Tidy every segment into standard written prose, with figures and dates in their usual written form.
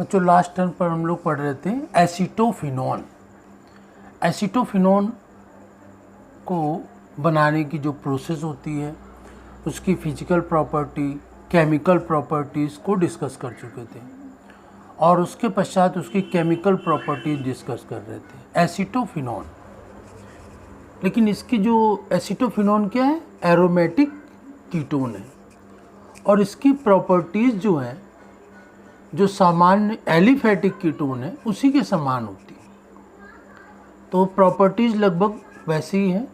बच्चों last term पर हम लोग पढ़ रहे थे एसीटोफिनोन। एसीटोफिनोन को बनाने की जो प्रोसेस होती है उसकी फिजिकल प्रॉपर्टी, केमिकल प्रॉपर्टीज़ को डिस्कस कर चुके थे और उसके पश्चात उसकी केमिकल प्रॉपर्टीज डिस्कस कर रहे थे एसीटोफिनोन। लेकिन इसकी जो एसीटोफिनोन क्या है, एरोमेटिक कीटोन है और इसकी प्रॉपर्टीज़ जो हैं जो सामान्य एलिफैटिक कीटोन है उसी के समान होती है। तो प्रॉपर्टीज़ लगभग वैसी ही हैं।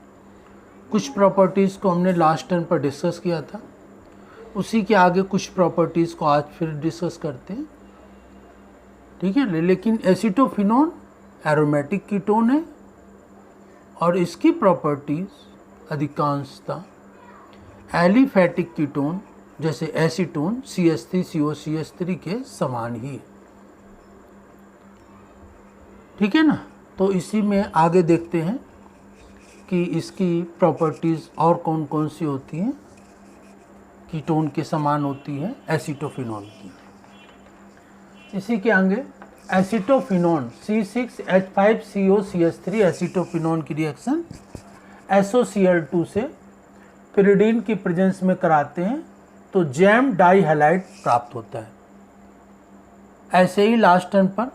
कुछ प्रॉपर्टीज़ को हमने लास्ट टर्म पर डिस्कस किया था, उसी के आगे कुछ प्रॉपर्टीज़ को आज फिर डिस्कस करते हैं, ठीक है। लेकिन एसीटोफिनोन एरोमेटिक कीटोन है और इसकी प्रॉपर्टीज़ अधिकांशतः एलिफैटिक कीटोन जैसे एसीटोन CH3COCH3 के समान ही है, ठीक है ना। तो इसी में आगे देखते हैं कि इसकी प्रॉपर्टीज़ और कौन कौन सी होती हैं, कीटोन के समान होती है एसीटोफिनोन की। इसी के आगे एसीटोफिनोन C6H5COCH3 एसीटोफिनोन की रिएक्शन SOCl2 से पिरिडीन की प्रेजेंस में कराते हैं तो जैम डाई हैलाइड प्राप्त होता है। ऐसे ही लास्ट टर्म पर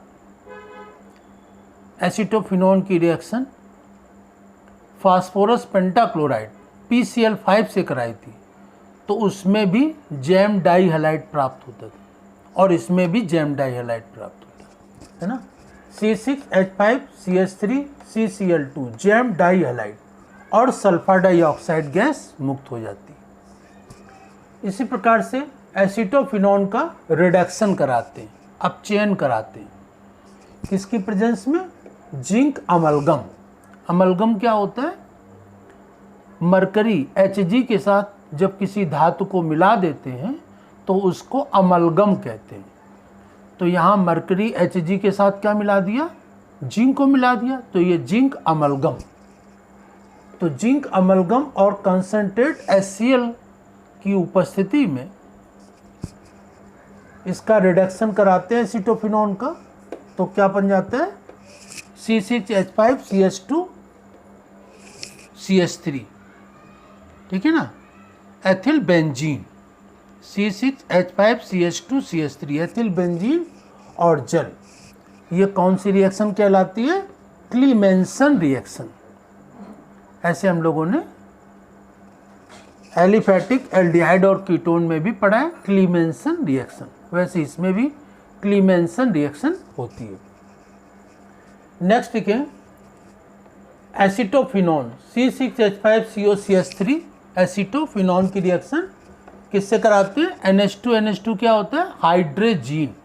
एसीटोफिनोन की रिएक्शन फास्फोरस पेंटाक्लोराइड PCl5 से कराई थी तो उसमें भी जैम डाई हैलाइड प्राप्त होता था और इसमें भी जैम डाई हैलाइड प्राप्त होता है ना। C6H5CH3 CCl2 gem dihalide और सल्फर डाइऑक्साइड गैस मुक्त हो जाती है। इसी प्रकार से एसीटोफिनोन का रिडक्शन कराते हैं, अपचयन कराते हैं, किसकी प्रेजेंस में, जिंक अमलगम। अमलगम क्या होता है, मरकरी Hg के साथ जब किसी धातु को मिला देते हैं तो उसको अमलगम कहते हैं। तो यहाँ मरकरी Hg के साथ क्या मिला दिया, जिंक को मिला दिया, तो ये जिंक अमलगम। तो जिंक अमलगम और कंसंट्रेट HCl की उपस्थिति में इसका रिडक्शन कराते हैं एसीटोफिनोन का, तो क्या बन जाता है C6H5CH2CH3, ठीक है ना, ethyl benzene C6H5CH2CH3 ethyl benzene और जल। ये कौन सी रिएक्शन कहलाती है, क्लीमेंसन रिएक्शन। ऐसे हम लोगों ने एलिफैटिक एल्डिहाइड और कीटोन में भी पढ़ा है क्लीमेंसन रिएक्शन, वैसे इसमें भी क्लीमेंसन रिएक्शन होती है। नेक्स्ट ठीक है एसीटोफिनोन C6H5COCH3 एसीटोफिनोन की रिएक्शन किससे कराते हैं, NH2 क्या होता है, हाइड्रोजीन।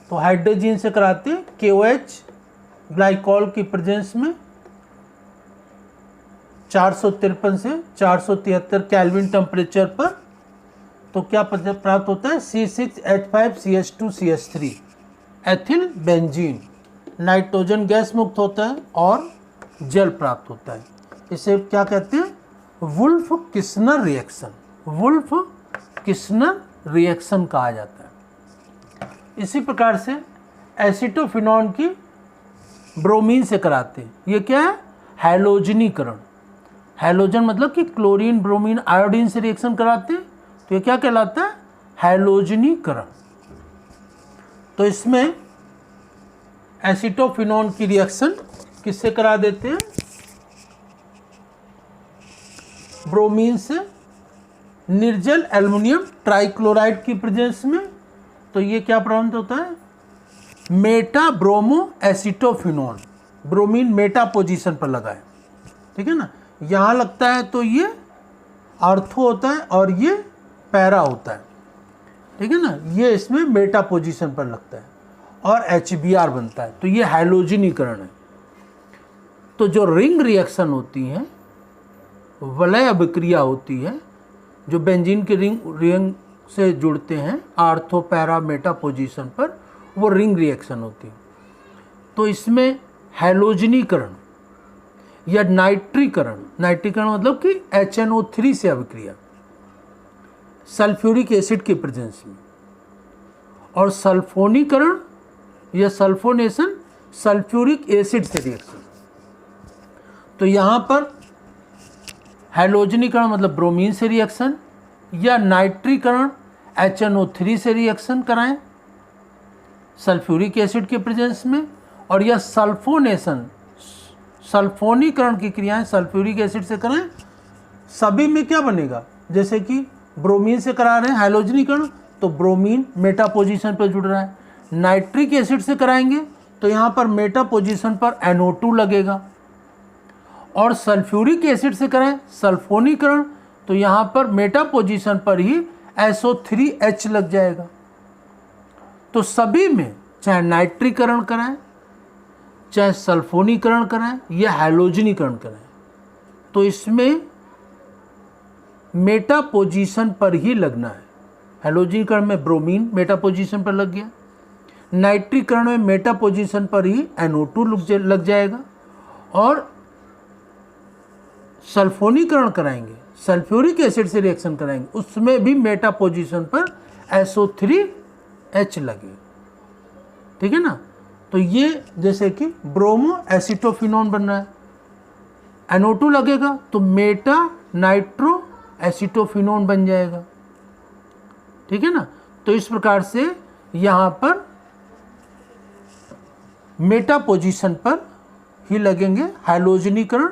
तो हाइड्रोजीन से कराते हैं KOH ग्लाइकॉल की प्रेजेंस में 453 से 473 केल्विन टेम्परेचर पर। तो क्या प्राप्त होता है, C6H5CH2CH3 ethyl benzene, nitrogen gas मुक्त होता है और जल प्राप्त होता है। इसे क्या कहते हैं, Wolff Kishner reaction. Wolff Kishner reaction कहा जाता है। इसी प्रकार से एसीटोफिनोन की ब्रोमीन से कराते हैं। ये क्या है, हैलोजनीकरण। हैलोजन मतलब कि क्लोरीन ब्रोमीन आयोडीन से रिएक्शन कराते हैं, तो ये क्या कहलाता है, हैलोजनीकरण। तो इसमें एसीटोफिनोन की रिएक्शन किससे करा देते हैं, ब्रोमीन से निर्जल एल्युमिनियम ट्राइक्लोराइड की प्रेजेंस में। तो ये क्या प्राप्त होता है, meta bromo acetophenone. Bromine meta position पर लगा है, ठीक है ना, यहाँ लगता है तो ये आर्थो होता है और ये पैरा होता है, ठीक है ना, ये इसमें मेटा पोजीशन पर लगता है और HBr बनता है। तो ये हैलोजनीकरण है। तो जो रिंग रिएक्शन होती है, वलय अभिक्रिया होती है, जो बेंजीन के रिंग से जुड़ते हैं आर्थो पैरा मेटा पोजीशन पर, वो रिंग रिएक्शन होती है। तो इसमें हैलोजनीकरण या नाइट्रीकरण, नाइट्रीकरण मतलब कि HNO3 से अभिक्रिया सल्फ्यूरिक एसिड की प्रेजेंस में, और सल्फोनीकरण या सल्फोनेशन सल्फ्यूरिक एसिड से रिएक्शन। तो यहाँ पर हैलोजनीकरण मतलब ब्रोमीन से रिएक्शन, या नाइट्रीकरण HNO3 से रिएक्शन कराएं सल्फ्यूरिक एसिड के प्रेजेंस में, और यह सल्फोनेशन सल्फोनीकरण की क्रियाएं सल्फ्यूरिक एसिड से कराएं। सभी में क्या बनेगा, जैसे कि ब्रोमीन से करा रहे हैं हैलोजनीकरण तो ब्रोमीन मेटा पोजीशन पर जुड़ रहा है, नाइट्रिक एसिड से कराएंगे तो यहाँ पर मेटा पोजीशन पर NO2 लगेगा, और सल्फ्यूरिक एसिड से कराएं सल्फोनीकरण तो यहाँ पर मेटा पोजीशन पर ही SO3H लग जाएगा। तो सभी में चाहे नाइट्रीकरण कराएं, चाहे सल्फोनीकरण कराएं या हैलोजनीकरण कराएं, तो इसमें मेटा पोजीशन पर ही लगना है। हैलोजनीकरण में ब्रोमीन मेटा पोजीशन पर लग गया, नाइट्रीकरण में मेटा पोजीशन पर ही NO2 लग जाएगा, और सल्फोनीकरण कराएंगे सल्फ्यूरिक एसिड से रिएक्शन कराएंगे उसमें भी मेटा पोजीशन पर SO3H लगेगा। ठीक है ना। तो ये जैसे कि ब्रोमो एसिटोफिनोन बन रहा है, NO2 लगेगा तो मेटा नाइट्रो एसिटोफिनोन बन जाएगा। ठीक है ना। तो इस प्रकार से यहाँ पर मेटा पोजीशन पर ही लगेंगे हैलोजनीकरण,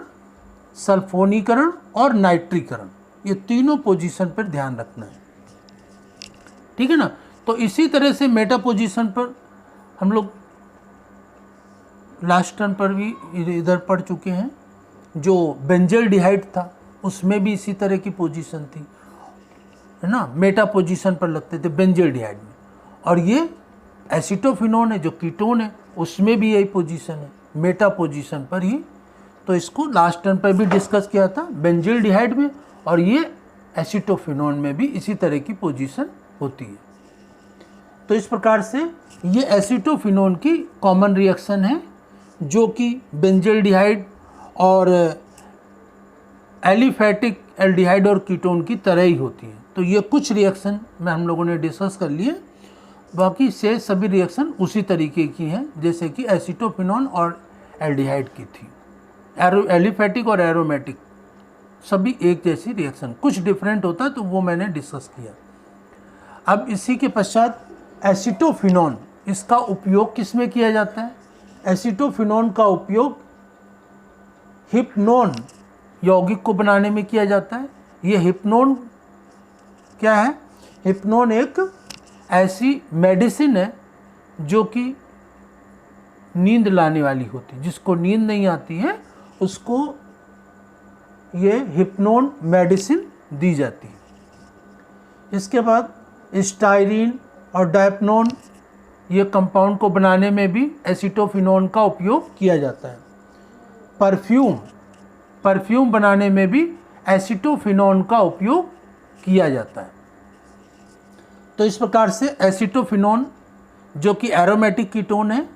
सल्फोनीकरण और नाइट्रीकरण, ये तीनों पोजीशन पर ध्यान रखना है। ठीक है ना। तो इसी तरह से मेटा पोजीशन पर हम लोग लास्ट टर्म पर भी इधर पढ़ चुके हैं। जो बेंजल्डिहाइड था उसमें भी इसी तरह की पोजीशन थी, है ना, मेटा पोजीशन पर लगते थे बेंजल्डिहाइड में। और ये एसिटोफिनोन है जो कीटोन है उसमें भी यही पोजीशन है, मेटा पोजीशन पर ही। तो इसको लास्ट टर्म पर भी डिस्कस किया था बेंजल्डिहाइड में, और ये एसिटोफिनोन में भी इसी तरह की पोजीशन होती है। तो इस प्रकार से ये एसिटोफिनोन की कॉमन रिएक्शन है जो कि बेंजल्डिहाइड और एलिफैटिक एल्डिहाइड और कीटोन की तरह ही होती है। तो ये कुछ रिएक्शन में हम लोगों ने डिस्कस कर लिए, बाकी से सभी रिएक्शन उसी तरीके की हैं जैसे कि एसिटोफिनोन और एल्डिहाइड की थी। एलिफैटिक और एरोमेटिक सभी एक जैसी रिएक्शन, कुछ डिफरेंट होता है तो वो मैंने डिस्कस किया। अब इसी के पश्चात एसिटोफिनोन, इसका उपयोग किस में किया जाता है? एसिटोफिनोन का उपयोग हिप्नोन यौगिक को बनाने में किया जाता है। ये हिप्नोन क्या है? हिप्नोन एक ऐसी मेडिसिन है जो कि नींद लाने वाली होती है, जिसको नींद नहीं आती है उसको ये हिप्नोन मेडिसिन दी जाती है। इसके बाद स्टाइरिन और डायपनोन, ये कंपाउंड को बनाने में भी एसिटोफिनोन का उपयोग किया जाता है। परफ्यूम बनाने में भी एसिटोफिनोन का उपयोग किया जाता है। तो इस प्रकार से एसिटोफिनोन जो कि एरोमेटिक कीटोन है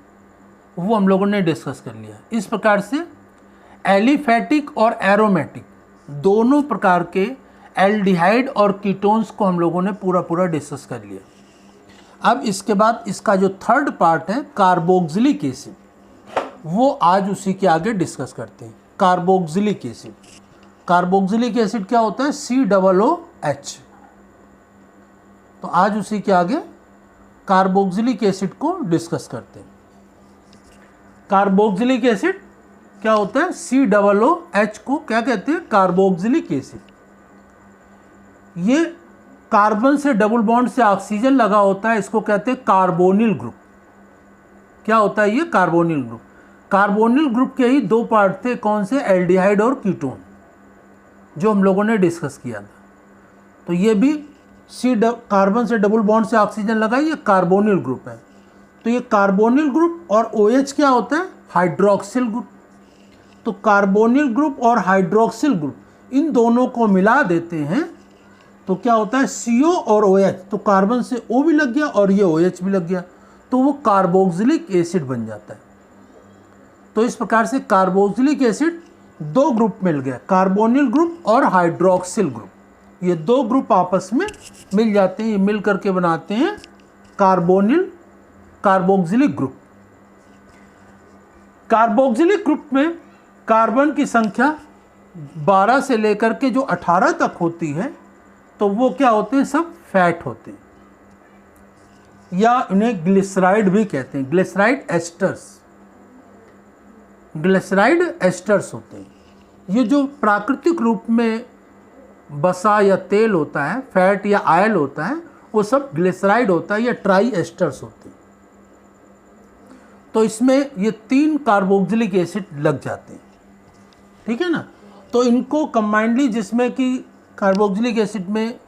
वो हम लोगों ने डिस्कस कर लिया। इस प्रकार से एलिफैटिक और एरोमेटिक दोनों प्रकार के एल्डिहाइड और कीटोन्स को हम लोगों ने पूरा डिस्कस कर लिया। अब इसके बाद इसका जो थर्ड पार्ट है कार्बोक्सिलिक एसिड, वो आज उसी के आगे डिस्कस करते हैं। कार्बोक्सिलिक एसिड, कार्बोक्सिलिक एसिड क्या होता है? COOH। तो आज उसी के आगे कार्बोक्सिलिक एसिड को डिस्कस करते हैं। कार्बोक्सिलिक एसिड क्या होता है? COOH को क्या कहते हैं? Carboxylic acid. ये कार्बन से डबल बॉन्ड से ऑक्सीजन लगा होता है, इसको कहते हैं कार्बोनिल ग्रुप। क्या होता है ये? Carbonyl group. कार्बोनिल ग्रुप के ही दो पार्ट थे, कौन से? एल्डिहाइड और कीटोन, जो हम लोगों ने डिस्कस किया था। तो ये भी कार्बन से डबल बॉन्ड से ऑक्सीजन लगा, ये कार्बोनिल ग्रुप है। तो ये कार्बोनिल ग्रुप और OH क्या होता है? Hydroxyl group. तो कार्बोनिल ग्रुप और हाइड्रोक्सिल ग्रुप इन दोनों को मिला देते हैं तो क्या होता है? CO और OH। तो कार्बन से O भी लग गया और ये OH भी लग गया, तो वो कार्बोक्सिलिक एसिड बन जाता है। तो इस प्रकार से कार्बोक्सिलिक एसिड दो ग्रुप मिल गया, कार्बोनिल ग्रुप और हाइड्रोक्सिल ग्रुप। ये दो ग्रुप आपस में मिल जाते हैं, ये मिल करके बनाते हैं carbonyl carboxylic group. Carboxylic group में कार्बन की संख्या 12 से लेकर के जो 18 तक होती है तो वो क्या होते हैं, सब फैट होते हैं, या इन्हें ग्लिसराइड भी कहते हैं, ग्लिसराइड एस्टर्स, ग्लिसराइड एस्टर्स होते हैं। ये जो प्राकृतिक रूप में बसा या तेल होता है, फैट या ऑयल होता है, वो सब ग्लिसराइड होता है या ट्राई एस्टर्स होते हैं। तो इसमें ये 3 कार्बोक्सिलिक एसिड लग जाते हैं, ठीक है ना। तो इनको कंबाइंडली, जिसमें कि कार्बोक्सिलिक एसिड में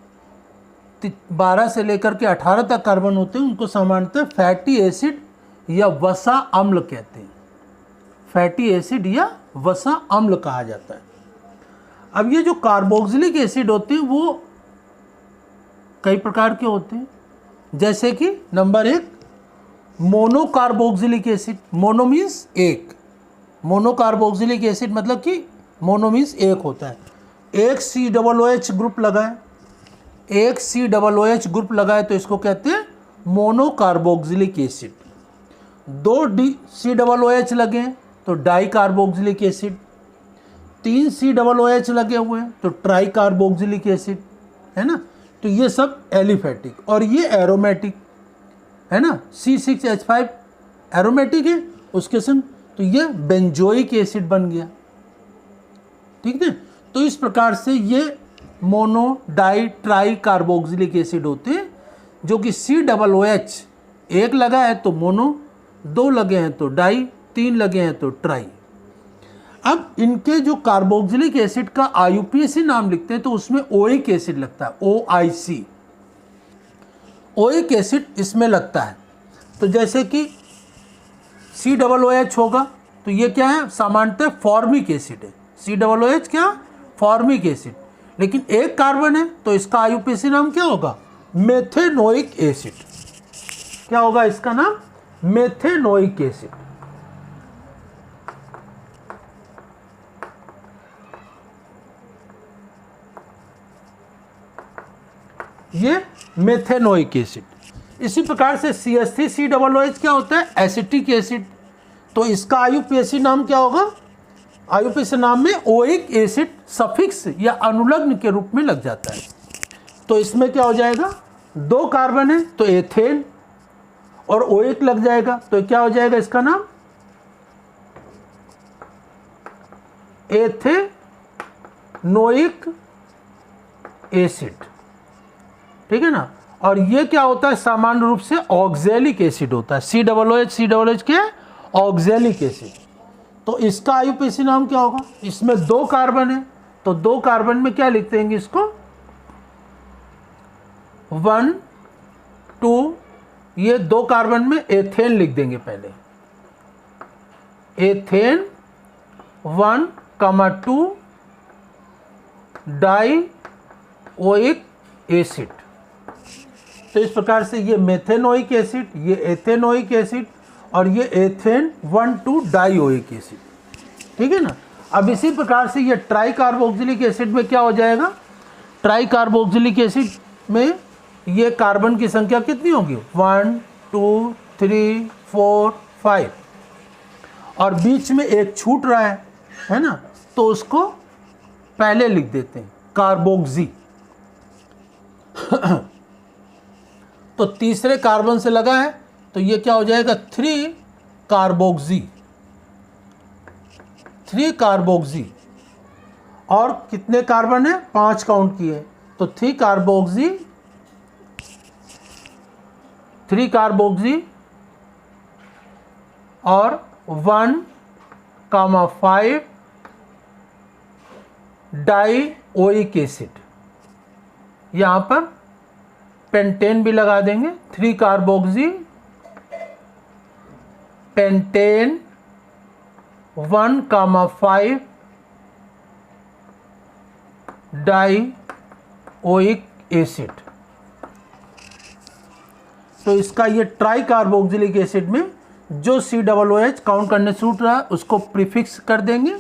12 से लेकर के 18 तक कार्बन होते हैं, उनको सामान्यतः फैटी एसिड या वसा अम्ल कहते हैं, फैटी एसिड या वसा अम्ल कहा जाता है। अब ये जो कार्बोक्सिलिक एसिड होते हैं वो कई प्रकार के होते हैं, जैसे कि number 1 monocarboxylic acid. Mono means एक, मोनोकार्बोक्सिलिक एसिड मतलब कि मोनो मीन्स एक होता है। एक COOH ग्रुप लगाए, एक COOH ग्रुप लगाए तो इसको कहते हैं मोनोकार्बोक्सिलिक एसिड। 2 COOH लगे तो डाई कार्बोक्सिलिक एसिड, 3 COOH लगे हुए हैं तो ट्राई कार्बोक्सिलिक एसिड, है ना। तो ये सब एलिफेटिक, और ये एरोमेटिक है ना, C6H5 एरोमेटिक है उसके संग, तो ये बेंजोइक एसिड बन गया, ठीक है। तो इस प्रकार से ये mono di try carboxylic acid होते हैं, जो कि COOH एक लगा है तो मोनो, 2 लगे हैं तो डाई, 3 लगे हैं तो ट्राई। अब इनके जो कार्बोक्सिलिक एसिड का IUPAC नाम लिखते हैं तो उसमें ओइक एसिड लगता है, OIC, ओइक एसिड इसमें लगता है। तो जैसे कि COOH होगा तो ये क्या है, सामान्यतः फॉर्मिक एसिड है। COOH क्या, फॉर्मिक एसिड, लेकिन एक कार्बन है तो इसका IUPAC नाम क्या होगा, मेथेनोइक एसिड। क्या होगा इसका नाम, मेथेनोइक एसिड। ये मेथेनोइक एसिड। इसी प्रकार से CH3COOH क्या होता है, एसिटिक एसिड। तो इसका IUPAC नाम क्या होगा, IUPAC नाम में ओइक एसिड सफिक्स या अनुलग्न के रूप में लग जाता है। तो इसमें क्या हो जाएगा, 2 कार्बन है तो एथेन, और ओइक लग जाएगा तो क्या हो जाएगा इसका नाम, एथेनोइक एसिड, ठीक है ना। और ये क्या होता है, सामान्य रूप से ऑक्जेलिक एसिड होता है। COOH क्या है, ऑक्जेलिक एसिड। तो इसका IUPAC नाम क्या होगा, इसमें 2 कार्बन है तो 2 कार्बन में क्या लिख देंगे इसको, 1 2, ये 2 कार्बन में एथेन लिख देंगे पहले, एथेन 1,2 डाई ओइक एसिड। तो इस प्रकार से ये मेथेनोइक एसिड, ये एथेनोइक एसिड, और ये एथेन 1,2 डाइओइक एसिड, ठीक है ना। अब इसी प्रकार से ये ट्राई कार्बोक्सिलिक एसिड में क्या हो जाएगा, ट्राई कार्बोक्सिलिक एसिड में ये कार्बन की संख्या कितनी होगी, 1 2 3 4 5, और बीच में एक छूट रहा है ना, तो उसको पहले लिख देते हैं कार्बोक्सी। तो तीसरे कार्बन से लगा है तो ये क्या हो जाएगा, 3 कार्बोक्सी, 3 कार्बोक्सी। और कितने कार्बन है, 5 काउंट किए, तो 3 कार्बोक्सी, 3 कार्बोक्सी और 1,5 डाइओइक एसिड। यहाँ पर पेंटेन भी लगा देंगे, 3 कार्बोक्सी पेंटेन 1,5 डाइओइक एसिड। तो इसका ये ट्राई कार्बोक्सिलिक एसिड में जो COOH काउंट करने से उठ रहा है उसको प्रीफिक्स कर देंगे,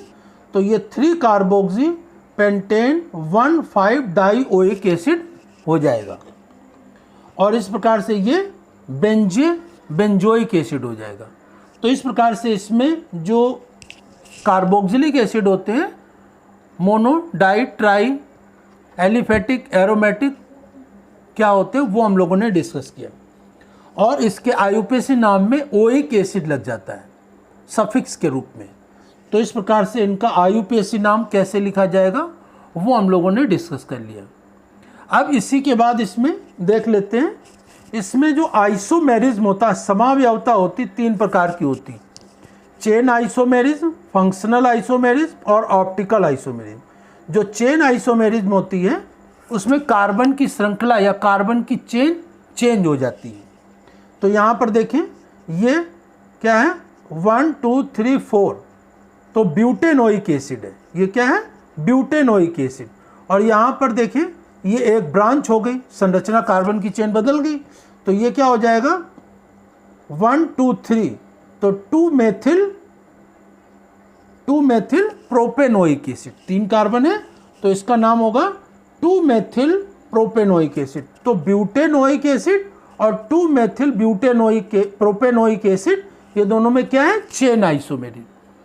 तो ये 3 कार्बोक्सी पेंटेन 1,5 डाइओइक एसिड हो जाएगा। और इस प्रकार से ये बेंजोइक एसिड हो जाएगा। तो इस प्रकार से इसमें जो कार्बोक्सिलिक एसिड होते हैं, mono, di, tri, aliphatic, aromatic क्या होते हैं वो हम लोगों ने डिस्कस किया। और इसके आईयूपीएसी नाम में ओइक एसिड लग जाता है सफिक्स के रूप में। तो इस प्रकार से इनका आईयूपीएसी नाम कैसे लिखा जाएगा वो हम लोगों ने डिस्कस कर लिया। अब इसी के बाद इसमें देख लेते हैं, इसमें जो आइसोमेरिज्म होता है, समावयवता होती 3 प्रकार की होती, चेन आइसोमेरिज्म, फंक्शनल आइसोमेरिज्म और ऑप्टिकल आइसोमेरिज्म। जो चेन आइसोमेरिज्म होती है उसमें कार्बन की श्रृंखला या कार्बन की चेन चेंज हो जाती है। तो यहाँ पर देखें ये क्या है, 1 2 3 4, तो ब्यूटेनोइक एसिड है। ये क्या है, ब्यूटेनोइक एसिड। और यहाँ पर देखें ये एक ब्रांच हो गई, संरचना कार्बन की चेन बदल गई, तो ये क्या हो जाएगा 1 2 3, तो 2 मेथिल प्रोपेनोइक एसिड। 3 कार्बन है तो इसका नाम होगा 2 मेथिल प्रोपेनोइक एसिड। तो ब्यूटेनोइक एसिड और 2 मेथिल प्रोपेनोइक एसिड, ये दोनों में क्या है, चेन आइसोमेरिज्म।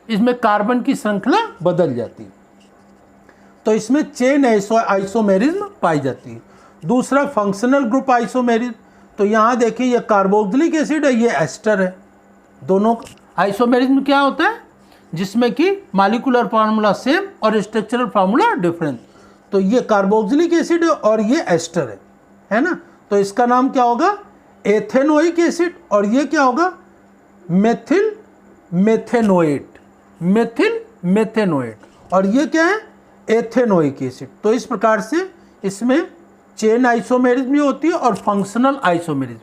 इसमें कार्बन की श्रृंखला बदल जाती है, तो इसमें चेन आइसोमेरिज्म पाई जाती है। दूसरा फंक्शनल ग्रुप आइसोमेरिज्म, तो यहाँ देखिए ये कार्बोक्सिलिक एसिड है, ये एस्टर है। दोनों आइसोमेरिज्म क्या होता है, जिसमें कि मॉलिक्यूलर फार्मूला सेम और स्ट्रक्चरल फार्मूला डिफरेंट। तो ये कार्बोक्सिलिक एसिड है और ये एस्टर है ना। तो इसका नाम क्या होगा, एथेनोइक एसिड, और ये क्या होगा, मेथिल मेथेनोएट, और ये क्या है, एथेनोइक एसिड। तो इस प्रकार से इसमें चेन आइसोमेरिज्म भी होती है और फंक्शनल आइसोमेरिज्म,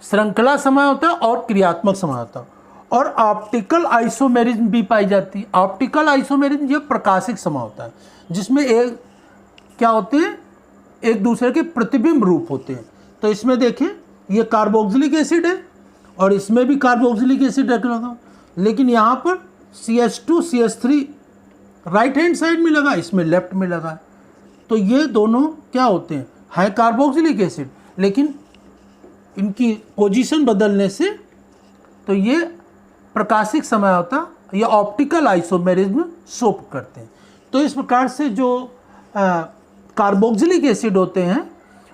श्रृंखला समय होता है और क्रियात्मक समय होता है। और ऑप्टिकल आइसोमेरिज्म भी पाई जाती है। ऑप्टिकल आइसोमेरिज्म ये प्रकाशिक समय होता है, जिसमें एक क्या होते हैं, एक दूसरे के प्रतिबिंब रूप होते हैं। तो इसमें देखें ये कार्बोक्सिलिक एसिड है और इसमें भी कार्बोक्सिलिक एसिड लगा, लेकिन यहाँ पर CH2 CH3 right hand side में लगा, इसमें लेफ्ट में लगा। तो ये दोनों क्या होते हैं, है कार्बोक्सिलिक एसिड, लेकिन इनकी पोजीशन बदलने से तो ये प्रकाशिक समय होता या ऑप्टिकल आइसोमेरिज्म शो करते हैं। तो इस प्रकार से जो कार्बोक्सिलिक एसिड होते हैं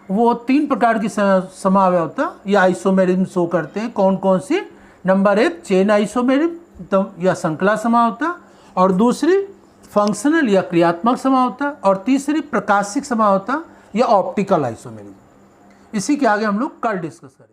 वो 3 प्रकार की समावयवता या आइसोमेरिज्म शो करते हैं। कौन कौन सी, नंबर 1 चेन आइसोमेरिज्म या श्रृंखला समावयवता, और दूसरी फंक्शनल या क्रियात्मक समावयवता, और तीसरी प्रकाशिक समावयवता या ऑप्टिकल आइसोमेरिज्म। इसी के आगे हम लोग कल डिस्कस करेंगे।